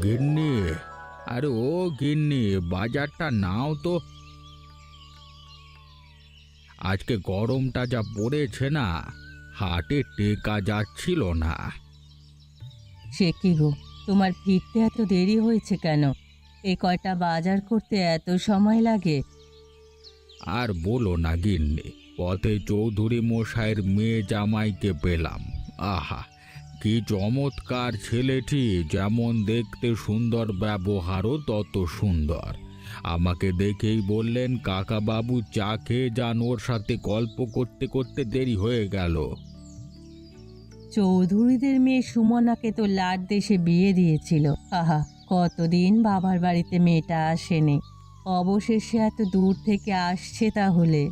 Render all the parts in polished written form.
গিন্নি, আরে ও গিন্নি, বাজারটা নাও তো। আজকে গরমটা যা পড়েছে না, হাটে টেকা যাচ্ছিল না। সে কি গো, তোমার ফিরতে এত দেরি হয়েছে কেন? এ কয়টা বাজার করতে এত সময় লাগে? আর বলো না গিন্নি, পথে চৌধুরী মশাইয়ের মেয়ে জামাইকে পেলাম। আহা, কি চমৎকার ছেলেটি! যেমন দেখতে সুন্দর, ব্যবহারও তত সুন্দর। আমাকে দেখেই বললেন, কাকা বাবু চা খেয়ে যান, ওর সাথে গল্প করতে করতে দেরি হয়ে গেল। চৌধুরীদের মেয়ে সুমনাকে তো লাট দেশে বিয়ে দিয়েছিল। আহা, কতদিন বাবার বাড়িতে মেয়েটা আসেনি, অবশেষে এত দূর থেকে আসছে তাহলে।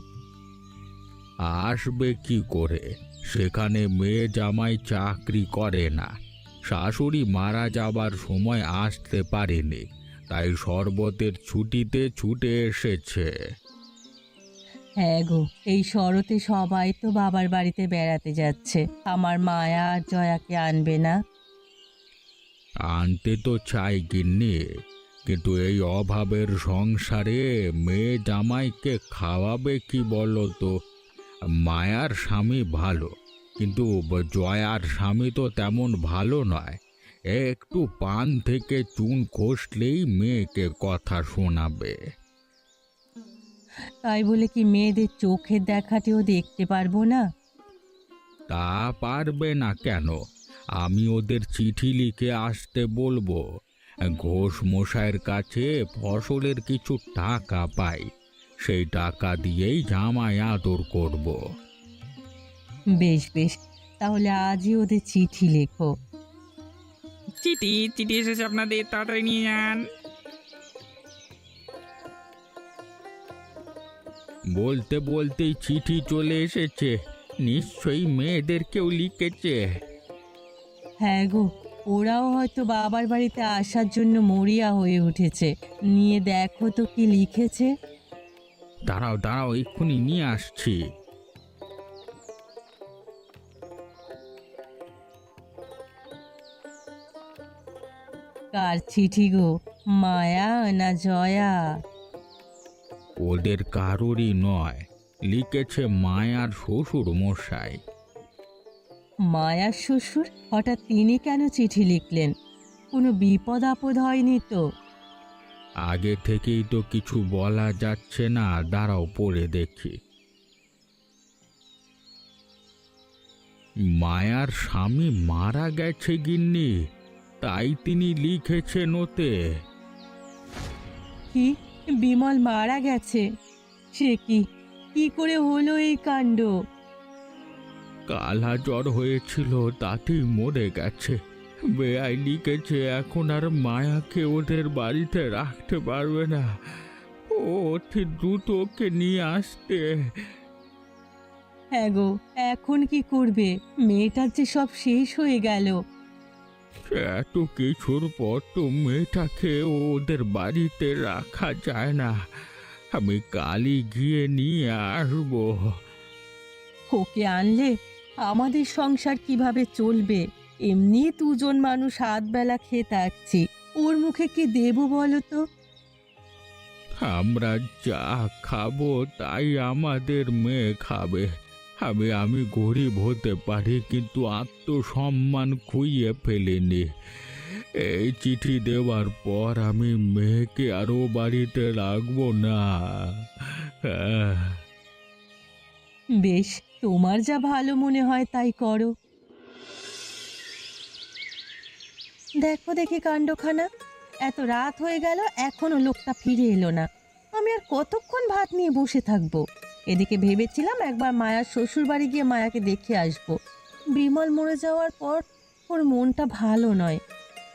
আসবে কি করে? সেখানে মেয়ে জামাই চাকরি করে না, শাশুড়ি মারা যাবার সময় আসতে পারেনি, তাই শরবতের ছুটিতে ছুটে এসেছে। হ্যাঁ গো, এই শরতে সবাই তো বাবার বাড়িতে বেড়াতে যাচ্ছে, আমার মায়া আর জয়াকে আনবে না? আনতে তো চাই গিন্নি, কিন্তু এই অভাবের সংসারে মেয়ে জামাইকে খাওয়াবে কি বলো তো? মায়ার স্বামী ভালো, কিন্তু জয়ার স্বামী তো তেমন ভালো নয়। একটু পান থেকে চুন খসলেই মেয়েকে কথা শোনাবে। তাই বলে কি মেয়েদের চোখের দেখাটেও দেখতে পারবো না? তা পারবে না কেন? আমি ওদের চিঠি লিখে আসতে বলবো। ঘোষ মশাইয়ের কাছে ফসলের কিছু টাকা পাই, সেই টাকা দিয়েই জামাই আদর করব। বেশ বেশ, তাহলে আজই ওদের চিঠি লেখো। চিঠি চিঠি এসেছে আপনাদের, তাড়াতাড়ি নিয়ে যান। বলতে বলতেই চিঠি চলে এসেছে, নিশ্চয়ই মেয়েদের কেউ লিখেছে। হ্যাঁ গো, ওরাও হয়তো বাবার বাড়িতে আসার জন্য মরিয়া হয়ে উঠেছে। নিয়ে দেখো তো কি লিখেছে। দাঁড়াও দাঁড়াও, এক্ষুনি নিয়ে আসছি। কার চিঠি গো, মায়া না জয়া? ওদের কারোরই নয়, লিখেছে মায়ার শ্বশুর মশাই। মায়ার শ্বশুর? হঠাৎ তিনি কেন চিঠি লিখলেন? কোনো বিপদ আপদ হয়নি তো? আগে থেকেই তো কিছু বলা যাচ্ছে না, দাঁড়াও পড়ে দেখি। মায়ার স্বামী মারা গেছে গিন্নি, তাই তিনি লিখেছেন ওতে। কি, বিমল মারা গেছে? সে কি, কি করে হলো এই কাণ্ড? কালা জ্বর হয়েছিল, তাতেই মরে গেছে। বেআই লিখেছে এখন আর মায়াকে ওদের বাড়িতে রাখতে পারবে না, ও অতি দ্রুত ওকে নিয়ে আসতে। হ্যাঁ গো, এখন কি করবে? মেয়েটার যে সব শেষ হয়ে গেল। এত কিছুর পর তো মেয়েটাকে ওদের বাড়িতে রাখা যায় না, আমি কালই গিয়ে নিয়ে আসবো। ওকে আনলে আমাদের সংসার কিভাবে চলবে? এমনি দুজন মানুষ হাত বেলা খেয়ে থাকছি, ওর মুখে কি দেবো বলো তো? আমরা যা খাবো তাই আমাদের মেয়ে খাবে। আমি গরিব হতে পারি, কিন্তু আত্মসম্মান খুইয়ে ফেলিনি। এই চিঠি দেওয়ার পর আমি মেয়েকে আরো বাড়িতে রাখবো না। আহ, বেশ, তোমার যা ভালো মনে হয় তাই করো। দেখো দেখি কাণ্ডখানা, এত রাত হয়ে গেল এখনো লোকটা ফিরে এলো না। আমি আর কতক্ষণ ভাত নিয়ে বসে থাকবো? এদিকে ভেবেছিলাম একবার মায়ার শ্বশুর বাড়ি গিয়ে মায়াকে দেখে আসবো। বিমল মরে যাওয়ার পর ওর মনটা ভালো নয়।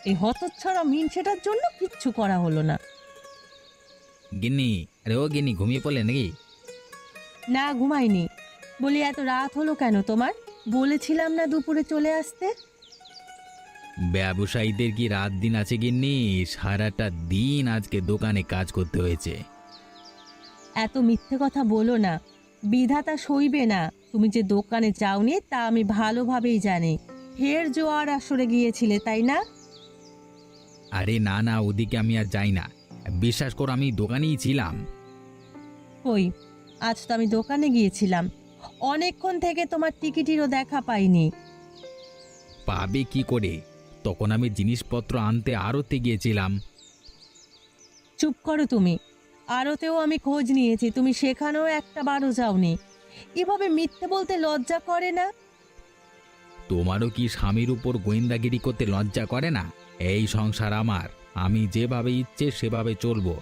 এই হতচ্ছাড়া মিনসেটার জন্য কিচ্ছু করা হলো না। গিন্নি, আরে ও গিন্নি, ঘুমিয়ে পড়লেন নাকি? না, ঘুমাইনি। বলি এত রাত হলো কেন তোমার? বলেছিলাম না দুপুরে চলে আসতে। ব্যবসায়ীদের কি রাত দিন আছে গিন্নি? সারাটা দিন আজকে দোকানে কাজ করতে হয়েছে। এত মিথ্যে কথা বলো না, বিধাতা সইবে না। তুমি যে দোকানে যাওনি তা আমি ভালোভাবেই জানি। ফের জোয়ার আসরে গিয়েছিলে তাই না? আরে না না, ওদিকে আমি আর যাই না। বিশ্বাস করো, আমি দোকানেই ছিলাম। কই, আজ তো আমি দোকানে গিয়েছিলাম, অনেকক্ষণ থেকে তোমার টিকিটিরও দেখা পাইনি। পাবে কি করে? তখন আমি জিনিসপত্র আনতে আড়তে গিয়েছিলাম। চুপ করো তুমি। আরতেও আমি খোঁজ নিয়েছি, তুমি সেখানেও একটা বারও যাওনি। এভাবে মিথ্যে বলতে লজ্জা করে না? তোমারও কি স্বামীর উপর গোয়েন্দাগিরি করতে লজ্জা করে না? এই সংসার আমার, আমি যেভাবে ইচ্ছে সেভাবে চলবো।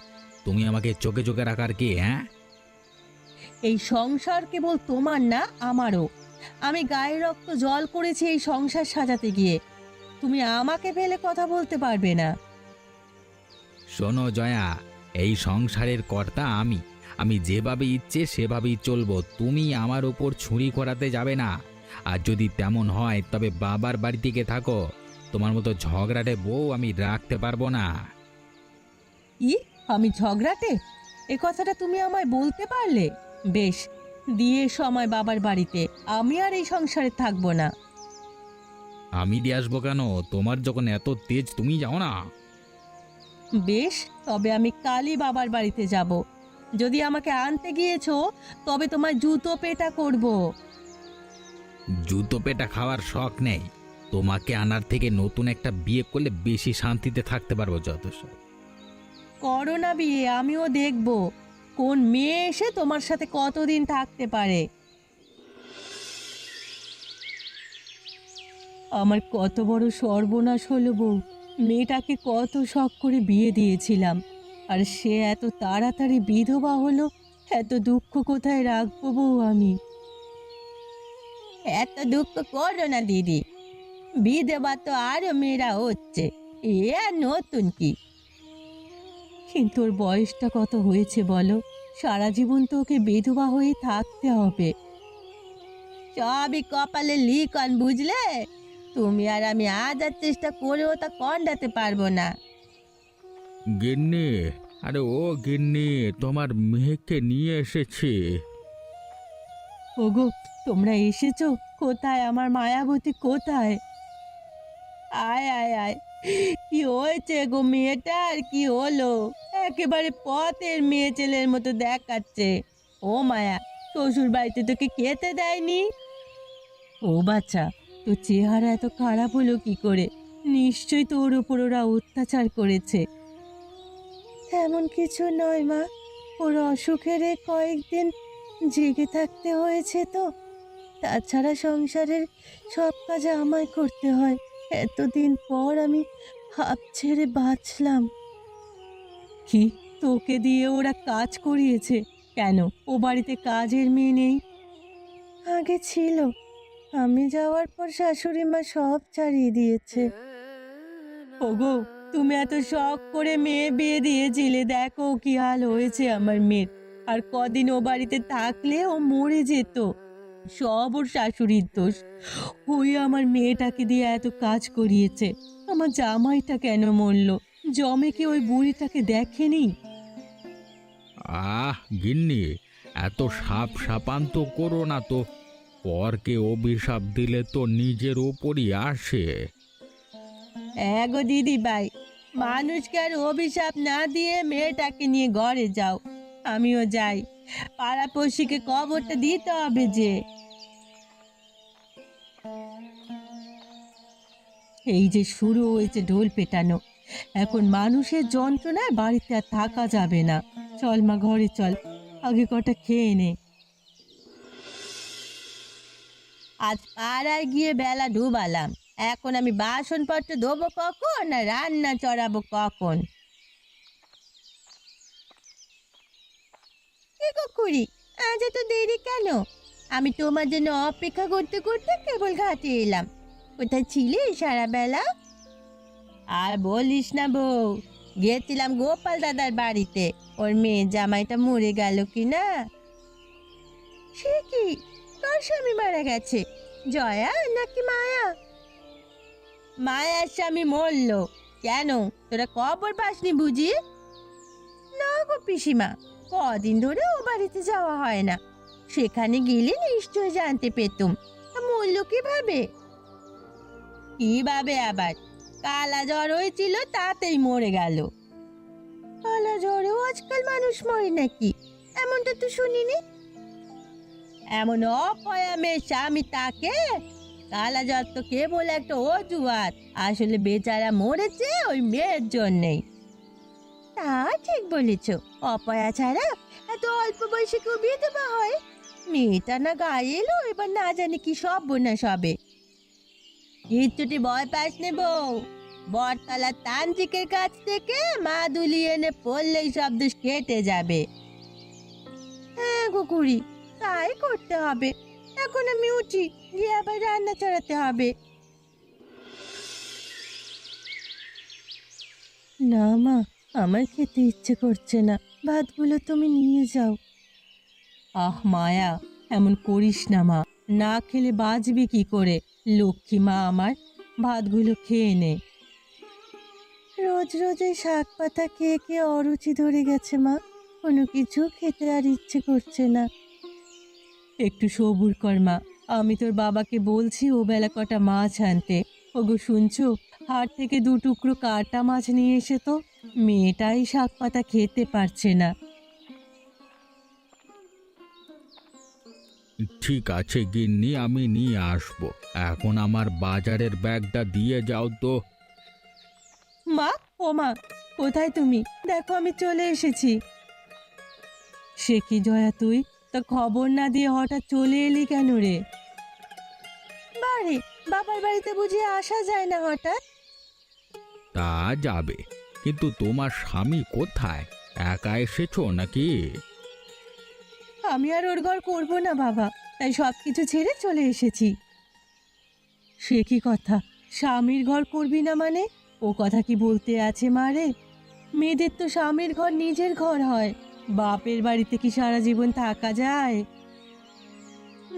তুমি আমাকে চোখে চোখে রাখার কে, হ্যাঁ? এই সংসার কেবল তোমার না, আমারও। আমি গায়ে রক্ত জল করেছি এই সংসার সাজাতে গিয়ে। তুমি আমাকে ফেলে কথা বলতে পারবে না। শোনো জয়া, এই সংসারের কর্তা আমি। আমি যেভাবে ইচ্ছে সেভাবেই চলবো। তুমি আমার ওপর ছুরি ঘোরাতে যাবে না। আর যদি তেমন হয় তবে বাবার বাড়ি থেকে থাকো। তোমার মতো ঝগড়াটে বউ আমি রাখতে পারবো না। ই, আমি ঝগড়াটে? এ কথাটা তুমি আমায় বলতে পারলে? বেশ, দিয়ে সময় বাবার বাড়িতে। আমি আর এই সংসারে থাকবো না। আমি দিয়ে আসবো কেন? তোমার যখন এত তেজ, তুমি যাও না। বেশ, তবে আমি কালই বাবার বাড়িতে যাব। যদি আমাকে আনতে গিয়েছো তবে তোমার জুতো পেটা করব। জুতো পেটা খাওয়ার শখ নেই। তোমাকে আনার থেকে নতুন একটা বিয়ে করলে বেশি শান্তিতে থাকতে পারবো যথেষ্ট। করো না বিয়ে, আমিও দেখব কোন মেয়ে এসে তোমার সাথে কতদিন থাকতে পারে। আমার কত বড় সর্বনাশ হলো বউ। মেয়েটাকে কত শখ করে বিয়ে দিয়েছিলাম, আর সে এত তাড়াতাড়ি বিধবা হলো। এত দুঃখ কোথায় রাখবো বউ আমি? এত দুঃখ করো না দিদি, বিধবা তো আরো মেয়েরা হচ্ছে, এ আর নতুন কি? কিন্তু ওর বয়সটা কত হয়েছে বলো? সারা জীবন তো ওকে বিধবা হয়ে থাকতে হবে। সবই কপালে লিখন, বুঝলে? তুমি আর আমি হাজার চেষ্টা করেও তা কন্ডাতে পারবো না। গিন্নি, আরে ও গিন্নি, তোমার মেয়েকে নিয়ে এসেছি। ওগো, তোমরা এসেছো? কোথায় আমার মায়াবতী, কোথায়? আয় আয় আয়, কি হয়েছে গো মেয়েটার? কি হলো? একেবারে পথের মেয়ে ছেলের মতো দেখাচ্ছে। ও মায়া, শ্বশুর বাড়িতে তোকে খেতে দেয়নি? ও বাচ্চা, তোর চেহারা এত খারাপ হলো কি করে? নিশ্চয়ই তোর ওপর ওরা অত্যাচার করেছে। তেমন কিছু নয় মা, ওর অসুখের এই কয়েকদিন জেগে থাকতে হয়েছে তো। তাছাড়া সংসারের সব কাজ আমায় করতে হয়। এতদিন পর আমি হাঁপ ছেড়ে বাঁচলাম। কি, তোকে দিয়ে ওরা কাজ করিয়েছে? কেন, ও বাড়িতে কাজের মেয়ে নেই? আগে ছিল, আমি যাওয়ার পর শাশুড়ি মা সব ছাড়িয়ে দিয়েছে। ওগো, তুমি এত শখ করে মেয়ে বিয়ে দিয়েছিলে, দেখো কি হাল হয়েছে আমার মেয়ের। আর কদিন ও বাড়িতে থাকলে ও মরে যেত। সব ওর শাশুড়ির দোষ। ওই আমার মেয়েটাকে দিয়ে এত কাজ করিয়েছে। আমার জামাইটা কেন মরলো? জমে কি ওই বুড়িটাকে দেখেনি? আহ গিন্নি, এত সাপ সাপান্ত করো না তো। পরকে অভিশাপ দিলে তো নিজের ওপরই আসে। গো দিদি ভাই, মানুষকে আর অভিশাপ না দিয়ে মেয়েটাকে নিয়ে ঘরে যাও। আমিও যাই, পাড়াপড়শিকে খবরটা দিতে হবে যে। এই যে শুরু হয়েছে ঢোল পেটানো, এখন মানুষের যন্ত্রণায় বাড়িতে আর থাকা যাবে না। চল মা, ঘরে চল, আগে কটা খেয়ে নে। আজ পাড়ায় গিয়ে বেলা ডুবালাম, এখন আমি বাসনপত্র ধোবো কখন না রান্না চড়াবো কখন? কি গো খুড়ি, আজ এত দেরি কেন? আমি তোমার জন্য অপেক্ষা করতে করতে কেবল ঘাটে এলাম। কোথায় ছিলে সারা বেলা? আর বলিস না বউ, গিয়েছিলাম গোপাল দাদার বাড়িতে। ওর মেয়ে জামাইটা মরে গেল কি না। সে কি, কার স্বামী মারা গেছে? জয়া নাকি মায়া? মায়ার স্বামী মরল। কেন, তোরা খবর পাসনি বুঝি? না গো পিসিমা, কদিন ধরে ও বাড়িতে যাওয়া হয় না। সেখানে গেলে নিশ্চয় জানতে পেতুম। তা মরল কিভাবে? কিভাবে আবার? কালা জ্বর হয়েছিল, তাতেই মরে গেল। কালা জ্বরেও আজকাল মানুষ মরে নাকি? এমনটা তো শুনিনি। এমন অপয়া মেয়ে স্বামী তাকে। কালা জ্বর তো কেবল একটা অজুহাত, আসলে বেচারা মরেছে ওই মেয়ের জন্যেই। তা ঠিক বলেছ, অপয়া ছাড়া এত অল্প বয়সে কেউ বিধবা হয়? মেয়েটা না গায়ে এলো, এবার না জানি কি সব বোনাস হবে। কিচ্ছুটি ভয় পাস নে বউ, বটতলার তান্ত্রিকের কাছ থেকে মাদুলি এনে পড়লেই সব দোষ কেটে যাবে। হ্যাঁ গুকুরি, তাই করতে হবে। এখন আমি উঠি, গিয়ে আবার রান্না চড়াতে হবে। না মা, আমার খেতে ইচ্ছে করছে না, ভাতগুলো তুমি নিয়ে যাও। আহ মায়া, এমন করিস না মা, না খেলে বাঁচবি কি করে? লক্ষ্মী মা আমার, ভাতগুলো খেয়ে নে। রোজ রোজ এই শাক পাতা খেয়ে খেয়ে অরুচি ধরে গেছে মা, কোনো কিছু খেতে আর ইচ্ছে করছে না। একটু সবুর কর মা, আমি তোর বাবাকে বলছি ও বেলা কটা মাছ আনতে। ওগো শুনছো, হাট থেকে 2 টুকরো কাটা মাছ নিয়ে এসে তো। মেয়েটাই শাক পাতা খেতে পারছে না। ঠিক আছে গিন্নি, আমি নিয়ে আসবো। এখন আমার বাজারের ব্যাগটা দিয়ে যাও তো। মা, ও মা, কোথায় তুমি? দেখো আমি চলে এসেছি। সে কি জয়া, তুই তা খবর না দিয়ে হঠাৎ চলে এলি কেন রে? বাড়ি, বাবার বাড়িতে বুঝিয়ে আসা যায় না হঠাৎ? তা যাবে, কিন্তু তোমার স্বামী কোথায়? একা এসেছো নাকি? আমি আর ওর ঘর করবো না বাবা, তাই সব কিছু ছেড়ে চলে এসেছি। সে কি কথা, স্বামীর ঘর করবি না মানে? ও কথা কি বলতে আছে মা রে? মেয়েদের তো স্বামীর ঘর নিজের ঘর হয়, বাপের বাড়িতে কি সারা জীবন থাকা যায়?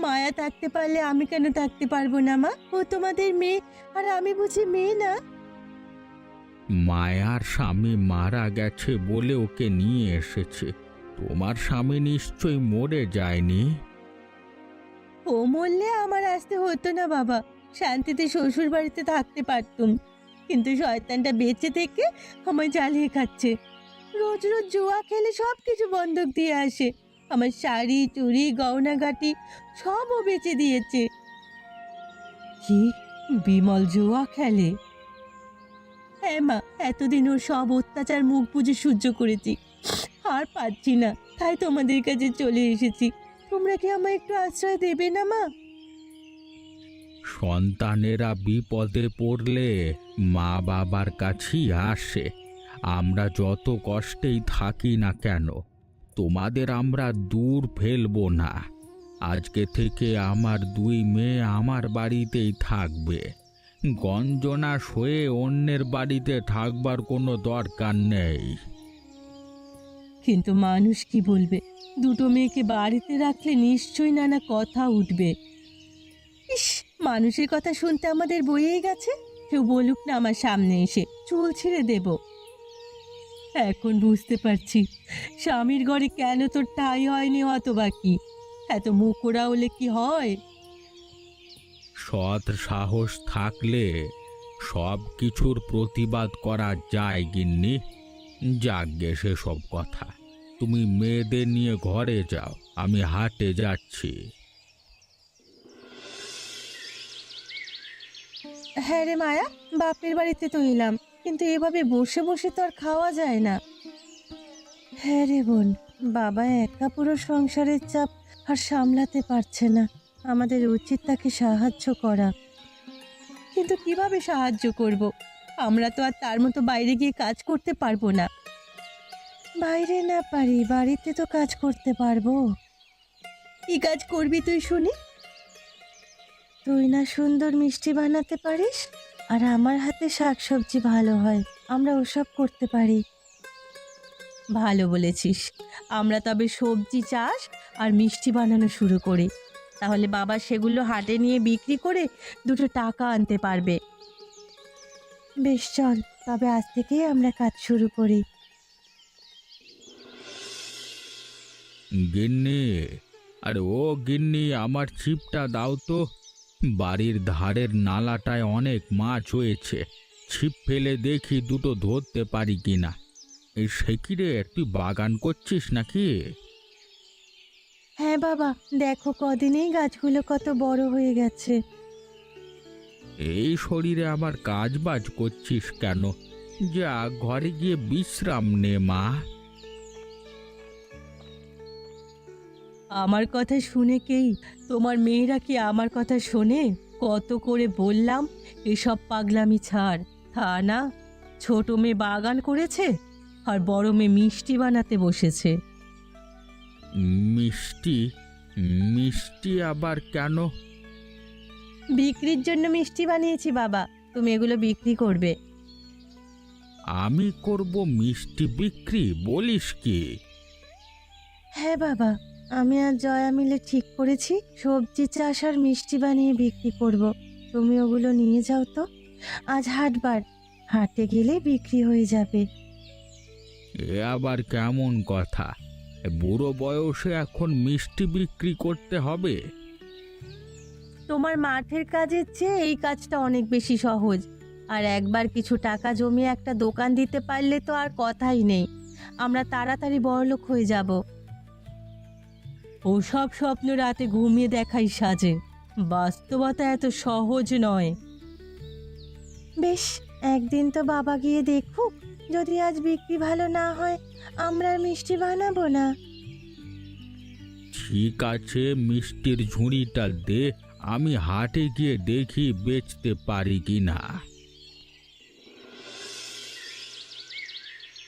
মায়া থাকতে পারলে আমি কেন থাকতে পারবো না মা? ও তোমাদের মেয়ে, আর আমি বুঝি মেয়ে না? মায়ার স্বামী মারা গেছে বলে ওকে নিয়ে এসেছে। তোমার স্বামী নিশ্চয়ই মরে যায়নি। ও মরলে আমার আসতে হতো না বাবা, শান্তিতে শ্বশুর বাড়িতে থাকতে পারতুম। কিন্তু শয়তানটা বেঁচে থেকে আমায় জ্বালিয়ে খাচ্ছে। রোজ রোজ জুয়া খেলে সব কিছু বন্ধক দিয়ে আসে। আমার শাড়ি চুড়ি গয়নাগাটি সবও বেচে দিয়েছে। কি, বিমল জুয়া খেলে? হ্যাঁ মা, এতদিন ওর সব অত্যাচার মুখ বুজে সহ্য করেছি, আর পারছি না, তাই তোমাদের কাছে চলে এসেছি। তোমরা কি আমায় একটু আশ্রয় দেবে না মা? সন্তানেরা বিপদে পড়লে মা বাবার কাছেই আসে। আমরা যত কষ্টেই থাকি না কেন, তোমাদের আমরা দূর ফেলবো না। আজকে থেকে আমার 2 মেয়ে আমার বাড়িতেই থাকবে। গঞ্জনা হয়ে অন্যের বাড়িতে থাকবার কোনো দরকার নেই। কিন্তু মানুষ কি বলবে? 2টো মেয়েকে বাড়িতে রাখলে নিশ্চয়ই নানা কথা উঠবে। ইস, মানুষের কথা শুনতে আমাদের বইয়েই গেছে। কেউ বলুক না আমার সামনে এসে, চুল ছিঁড়ে দেব। এখন বুঝতে পারছি স্বামীর ঘরে কেন তোর ঠাঁই হয়নি হতবাকি। এত মুখোরা হলে কি হয়? সৎ সাহস থাকলে সব কিছুর প্রতিবাদ করা যায় গিন্নি। যাকগে সেসব কথা, তুমি মেয়েদের নিয়ে ঘরে যাও, আমি হাটে যাচ্ছি। হ্যাঁ রে মায়া, বাপের বাড়িতে তো এলাম, কিন্তু এভাবে বসে বসে তো আর খাওয়া যায় না। হ্যাঁ রে বোন, বাবা একা পুরো সংসারের চাপ আর সামলাতে পারছে না। আমাদের উচিত তাকে সাহায্য করা। কিন্তু কিভাবে সাহায্য করব? আমরা তো আর তার মতো বাইরে গিয়ে কাজ করতে পারবো না। বাইরে না পারি, বাড়িতে তো কাজ করতে পারবো। কি কাজ করবি তুই শুনি? তুই না সুন্দর মিষ্টি বানাতে পারিস, আর আমার হাতে শাকসবজি ভালো হয়, আমরা ওসব করতে পারি। ভালো বলেছিস, আমরা তবে সবজি চাষ আর মিষ্টি বানানো শুরু করি। তাহলে বাবা সেগুলো হাটে নিয়ে বিক্রি করে 2টো টাকা আনতে পারবে। বেশ, চল তবে আজ থেকেই আমরা কাজ শুরু করি। গিন্নি, আরে ও গিন্নি, আমার ছিপটা দাও তো। বাড়ির ধারের নালাটায় অনেক মাছ হয়েছে, ছিপ ফেলে দেখি দুটো ধরতে পারি কিনা। এই সে কি রে, তুই বাগান করছিস নাকি? হ্যাঁ বাবা, দেখো কদিনেই গাছগুলো কত বড় হয়ে গেছে। এই শরীরে আবার কাজ বাজ করছিস কেন? যা ঘরে গিয়ে বিশ্রাম নে মা। আমার কথা শুনে কেই তোমার মেয়েরা কি আমার কথা শোনে? কত করে বললাম এসব পাগলামি ছাড়। তা না, ছোট মেয়ে বাগান করেছে আর বড় মেয়ে মিষ্টি বানাতে বসেছে। মিষ্টি? মিষ্টি আবার কেন? বিক্রির জন্য মিষ্টি বানিয়েছি বাবা, তুমি এগুলো বিক্রি করবে। আমি করব মিষ্টি বিক্রি? বলিস কি? হ্যাঁ বাবা, আমি আর জয়া মিলে ঠিক করেছি সবজি চাষ আর মিষ্টি বানিয়ে বিক্রি করব। তুমি ওগুলো নিয়ে যাও তো, আজ হাটবার, হাটে গেলে বিক্রি হয়ে যাবে। এ আবার কেমন কথা? বুড়ো বয়সে এখন মিষ্টি বিক্রি করতে হবে? তোমার মাঠের কাজের চেয়ে এই কাজটা অনেক বেশি সহজ। আর একবার কিছু টাকা জমিয়ে একটা দোকান দিতে পারলে তো আর কথাই নেই, আমরা তাড়াতাড়ি বড়লোক হয়ে যাব। ওসব স্বপ্ন রাতে ঘুমিয়ে দেখাই সাজে, বাস্তবতা এত সহজ নয়। বেশ, একদিন তো বাবা গিয়ে দেখুক, যদি আজ বিক্রি ভালো না হয় আমরা আর মিষ্টি বানাবো না। ঠিক আছে, মিষ্টির ঝুড়িটা দে, আমি হাটে গিয়ে দেখি বেচতে পারি কিনা।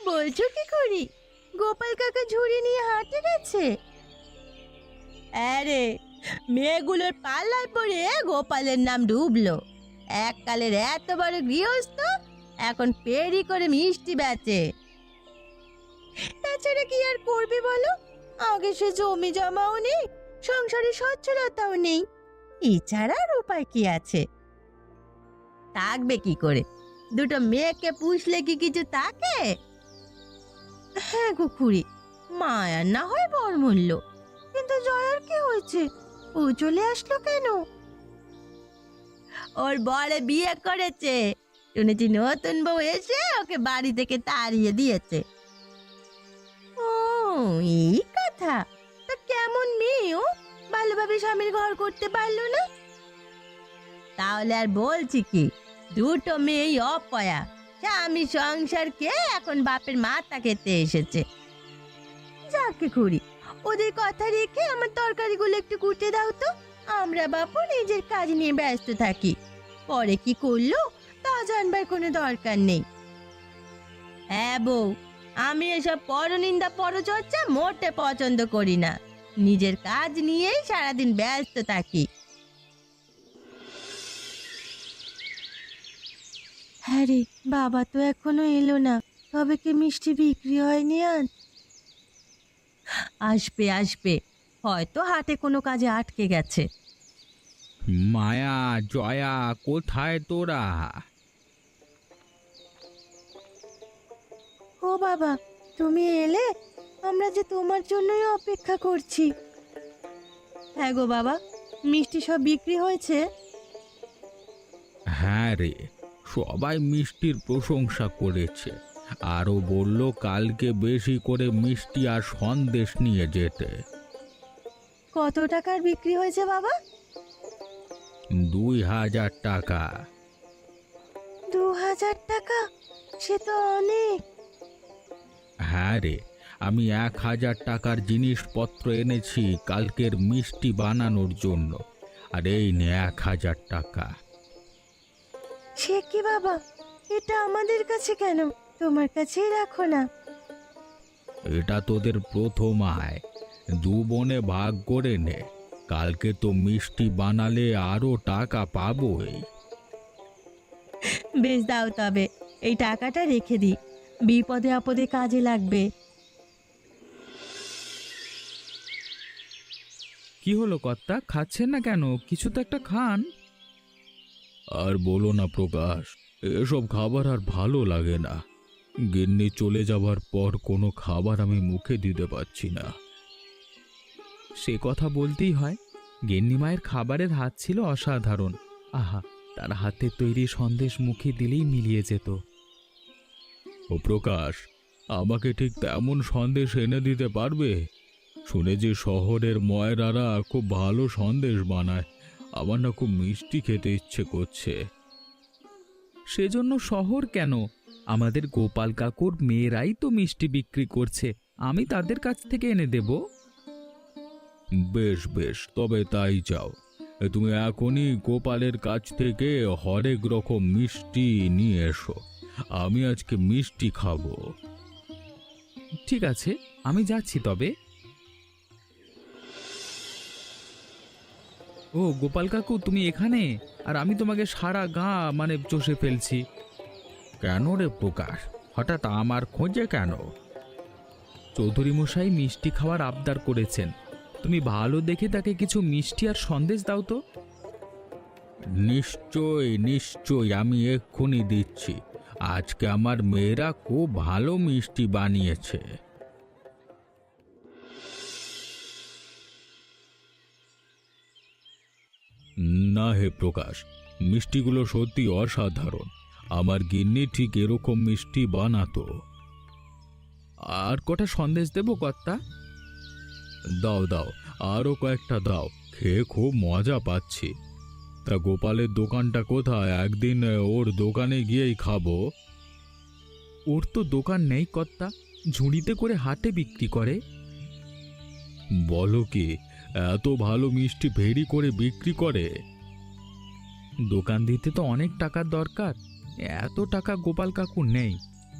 বলছো কি করি? গোপাল কাকা ঝুড়ি নিয়ে হাটে গেছে? আরে, মেয়েগুলোর পাল্লায় পড়ে গোপালের নাম ডুবলো। এককালের এত বড় গৃহস্থ এখন পেরি করে মিষ্টি বেচে। তাছাড়া কি আর করবে বলো? আগে সে জমি জমাও নেই, সংসারে সচ্ছলতাও নেই, এছাড়া আর উপায় কি আছে? থাকবে কি করে? দুটো মেয়েকে পুষলে কি কিছু থাকে? হ্যাঁ গো খুড়ি, মায়ার না হয় বরমূল্য, কিন্তু জয়ার কি হয়েছে? ও চলে আসলো কেন? ওর বরে বিয়ে করেছে, শুনেছি নতুন বউ এসে ওকে বাড়ি থেকে তাড়িয়ে দিয়েছে। ও, এই কথা? তা কেমন মেয়ে ও, ভালোভাবে স্বামীর ঘর করতে পারলো না? তাহলে আর বলছি কি, দুটো মেয়েই অপয়া, স্বামী সংসারকে এখন বাপের মাথা খেতে এসেছে। যাকে করি, ওদের কথা রেখে আমার তরকারিগুলো একটু কুটে দাও তো, আমরা বাপু নিজের কাজ নিয়ে ব্যস্ত থাকি। পরে কি করলো তা জানবার কোনো দরকার নেই। হ্যাঁ বউ, আমি এসব পরনিন্দা পরচর্চা মোটে পছন্দ করি না, নিজের কাজ নিয়েই সারাদিন ব্যস্ত থাকি। হ্যাঁ রে, বাবা তো এখনো এলো না, তবে কি মিষ্টি বিক্রি হয়নি আজ? আসবে আসবে, হয়তো হাটে কোনো কাজে আটকে গেছে। মায়া, জয়া, কোথায় তোরা? ও বাবা, তুমি এলে? আমরা যে তোমার জন্যই অপেক্ষা করছি। হ্যাঁ গো বাবা, মিষ্টি সব বিক্রি হয়েছে? হ্যাঁ রে, সবাই মিষ্টির প্রশংসা করেছে, আরও বলল কালকে বেশি করে মিষ্টি আর সন্দেশ নিয়ে যেতে। কত টাকার বিক্রি হয়েছে বাবা? 2000 টাকা। 2000 টাকা? সে তো অনেক। হ্যাঁ রে, আমি 1000 টাকার জিনিসপত্র এনেছি কালকের মিষ্টি বানানোর জন্য, আর এই নে 1000 টাকা। সে কি বাবা, এটা আমাদের কাছে কেন? তোমার কাছেই রাখো না। এটা তোদের প্রথম আয়, দু বোনে ভাগ করে নে, কালকে তো মিষ্টি বানালে আরো টাকা পাবোই। বেশ, দাও তবে, এই টাকাটা রেখে দিই, বিপদে আপদে কাজে লাগবে। কি হলো কর্তা, খাচ্ছেন না কেন? কিছু তো একটা খান। আর বলো না প্রকাশ, এসব খাবার আর ভালো লাগে না। গিন্নি চলে যাবার পর কোনো খাবার আমি মুখে দিতে পারছি না। সে কথা বলতেই হয়, গিন্নি মায়ের খাবারের হাত ছিল অসাধারণ। আহা, তার হাতে তৈরি সন্দেশ মুখে দিলেই মিলিয়ে যেত। ও প্রকাশ, আমাকে ঠিক তেমন সন্দেশ এনে দিতে পারবে? শুনেছি শহরের ময়রারা খুব ভালো সন্দেশ বানায়। আমার না খুব মিষ্টি খেতে ইচ্ছে করছে। সেজন্য শহর কেন, আমাদের গোপাল কাকুর মেয়েরাই তো মিষ্টি বিক্রি করছে, আমি তাদের কাছ থেকে এনে দেব। বেশ বেশ, তবে তাই যাও। তুমি এখনই গোপালের কাছ থেকে হরেক রকম মিষ্টি নিয়ে এসো। আমি আজকে মিষ্টি খাবো। ঠিক আছে, আমি যাচ্ছি তবে। ও গোপাল কাকু, তুমি এখানে? আর আমি তোমাকে সারা গা চষে ফেলছি। কেন রে প্রকাশ, হঠাৎ আমার খোঁজে কেন? চৌধুরী মশাই মিষ্টি খাওয়ার আবদার করেছেন, তুমি ভালো দেখে তাকে কিছু মিষ্টি আর সন্দেশ দাও তো। নিশ্চয় নিশ্চয়, আমি এক্ষুনি দিচ্ছি। আজকে আমার মেয়েরা খুব ভালো মিষ্টি বানিয়েছে। না হে প্রকাশ, মিষ্টিগুলো সত্যি অসাধারণ। আমার গিন্নি ঠিক এরকম মিষ্টি বানাতো। আর কটা সন্দেশ দেবো কর্তা? দাও দাও, আরো কয়েকটা দাও, খেয়ে খুব মজা পাচ্ছি। তা গোপালের দোকানটা কোথায়? একদিন ওর দোকানে গিয়েই খাবো। ওর তো দোকান নেই কর্তা, ঝুড়িতে করে হাটে বিক্রি করে। বলো কি, এত ভালো মিষ্টি ভেরি করে বিক্রি করে? দোকান দিতে তো অনেক টাকার দরকার, এত টাকা গোপাল কাকুর নেই।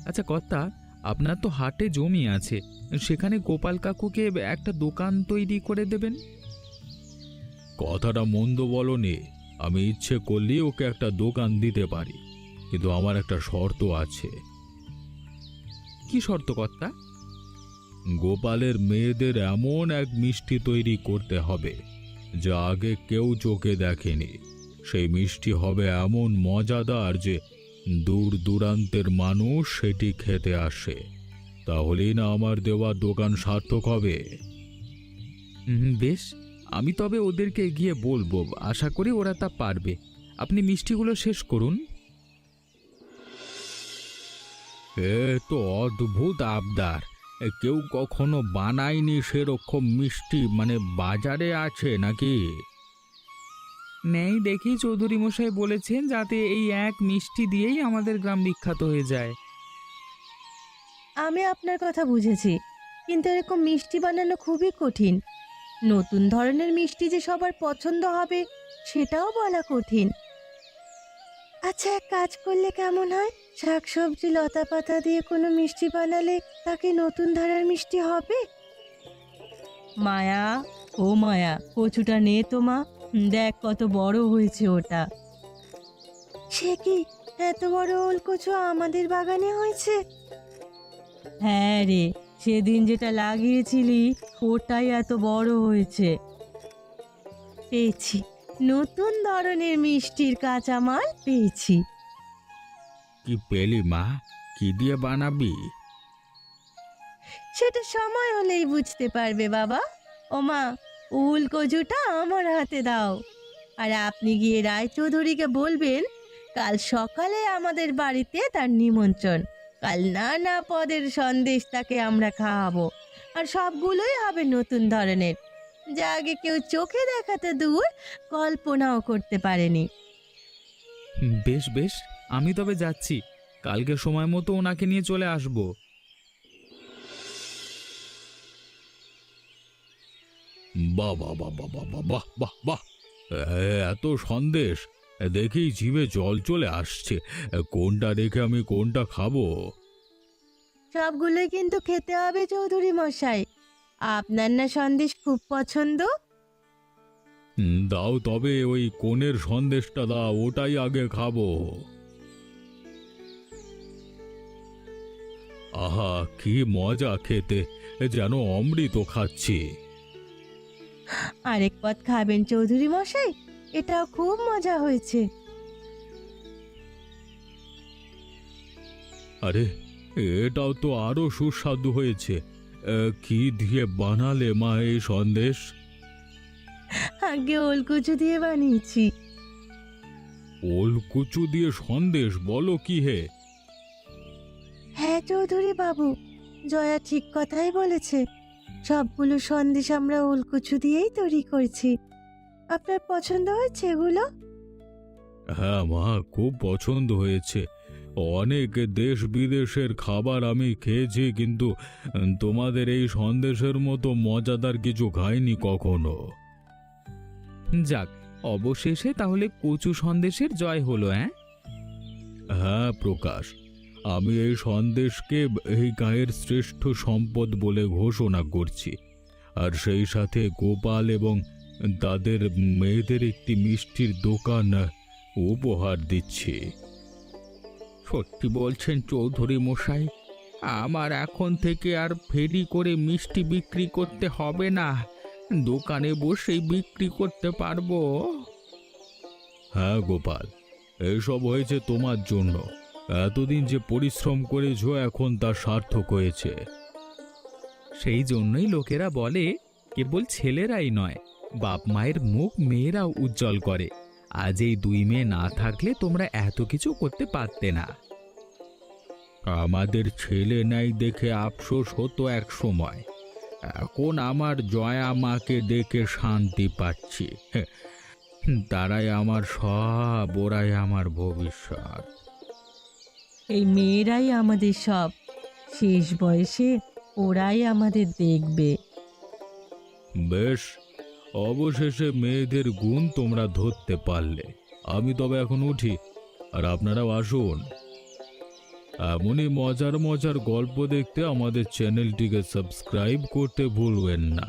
আচ্ছা কর্তা, আপনার তো হাটে জমি আছে, সেখানে গোপাল কাকুকে একটা দোকান তৈরি করে দেবেন। কথাটা মন্দ বলনি। আমি ইচ্ছে করলেই ওকে একটা দোকান দিতে পারি, কিন্তু আমার একটা শর্ত আছে। কি শর্ত কর্তা? গোপালের মেয়েদের এমন এক মিষ্টি তৈরি করতে হবে যা আগে কেউ চোখে দেখেনি। সেই মিষ্টি হবে এমন মজাদার যে দূর দূরান্তের মানুষ সেটি খেতে আসে। তাহলেই না আমার দেওয়া দোকান সার্থক হবে। বেশ, আমি তবে ওদেরকে গিয়ে বলবো, আশা করি ওরা তা পারবে। আপনি মিষ্টিগুলো শেষ করুন। এ তো অদ্ভুত আবদার। কেউ কখনো বানায়নি সেরকম মিষ্টি। বাজারে আছে নাকি? নেই দেখেই চৌধুরী মশাই বলেছেন যাতে এই এক মিষ্টি দিয়েই আমাদের গ্রাম বিখ্যাত হয়ে যায়। আমি আপনার কথা বুঝেছি, কিন্তু এরকম মিষ্টি বানানো খুবই কঠিন। নতুন ধরনের মিষ্টি যে সবার পছন্দ হবে সেটাও বলা কঠিন। আচ্ছা, এক কাজ করলে কেমন হয়? শাকসবজি লতা পাতা দিয়ে কোনো মিষ্টি বানালে তাকে নতুন ধারার মিষ্টি হবে। মায়া, ও মায়া, কচুটা নে তো মা, দেখ কত বড় হয়েছে ওটা। সে কি, এত বড় ওল কচু আমাদের বাগানে হয়েছে? হ্যাঁ রে, সেদিন যেটা লাগিয়েছিলি ওটাই এত বড় হয়েছে। পেয়েছি, নতুন ধরনের মিষ্টির কাঁচামাল পেয়েছি। কি পেলি মা? কি দিয়ে বানাবি? সেটা সময় হলেই বুঝতে পারবে বাবা। ও মা, উল কচুটা আমার হাতে দাও। আর আপনি গিয়ে রায়চৌধুরীকে বলবেন কাল সকালে আমাদের বাড়িতে তার নিমন্ত্রণ। কাল নানা পদের সন্দেশ তাকে আমরা খাওয়াবো, আর সবগুলোই হবে নতুন ধরনের, যা আগে কেউ চোখে দেখাতে দূর কল্পনাও করতে পারেনি। বেশ বেশ, আমি তবে যাচ্ছি, কালকে সময় মতো ওনাকে নিয়ে চলে আসব। বাহ বাহ বাহ বাহ বাহ বাহ বাহ বাহ! এত সন্দেশ দেখেই জিভে জল চলে আসছে। কোনটা রেখে আমি কোনটা খাবো? সবগুলোই কিন্তু খেতে হবে চৌধুরী মশাই, আপনার না সন্দেশ খুব পছন্দ। দাও তবে ওই কোণের সন্দেশটা দাও, ওটাই আগে খাবো। আহা, কি মজা খেতে, যেন অমৃত খাচ্ছি। আরেক পদ খাবেন চৌধুরী মশাই, এটাও খুব মজা হয়েছে। আরে, এটাও তো আরো সুস্বাদু হয়েছে। কি দিয়ে বানালে মা এই সন্দেশ? আগে ওলকুচু দিয়ে বানিয়েছি। ওলকুচু দিয়ে সন্দেশ বলো কি হে? হ্যাঁ চৌধুরী বাবু, জয়া ঠিক কথাই বলেছে। সবগুলো সন্দেশ আমরা ওলকুচু দিয়েই তৈরি করছি। আপনার পছন্দ হয়েছে এগুলো? হ্যাঁ মা, খুব পছন্দ হয়েছে। অনেক দেশ বিদেশের খাবার আমি খেয়েছি, কিন্তু তোমাদের এই সন্দেশের মতো মজাদার কিছু খাইনি কখনো। যাক, অবশেষে তাহলে কচু সন্দেশের জয় হলো। হ্যাঁ প্রকাশ, আমি এই সন্দেশকে এই গায়ের শ্রেষ্ঠ সম্পদ বলে ঘোষণা করছি, আর সেই সাথে গোপাল এবং তাদের মেয়েদের একটি মিষ্টির দোকান উপহার দিচ্ছি। সত্যি বলছেন চৌধুরী মশাই? আমার এখন থেকে আর ফেরি করে মিষ্টি বিক্রি করতে হবে না, দোকানে বসেই বিক্রি করতে পারবো। হ্যাঁ গোপাল, এসব হয়েছে তোমার জন্য। এতদিন যে পরিশ্রম করেছো, এখন তা সার্থক হয়েছে। সেই জন্যই লোকেরা বলে কেবল ছেলেরাই নয়, বাপ মায়ের মুখ মেয়েরাও উজ্জ্বল করে। আজ এই দুই মেয়ে না থাকলে তোমরা এত কিছু করতে পারতে না। আমাদের ছেলে নাই দেখে আফসোস হতো এক সময়, এখন আমার জয়া মাকে দেখে শান্তি পাচ্ছি। তারাই আমার সব, ওরাই আমার ভবিষ্যৎ। এই মেয়েরাই আমাদের সব। শেষ বয়সে ওরাই আমাদের দেখবে। বেশ, অবশেষে মেয়েদের গুণ তোমরা ধরতে পারলে। আমি তবে এখন উঠি, আর আপনারাও আসুন। এমনই মজার মজার গল্প দেখতে আমাদের চ্যানেলটিকে সাবস্ক্রাইব করতে ভুলবেন না।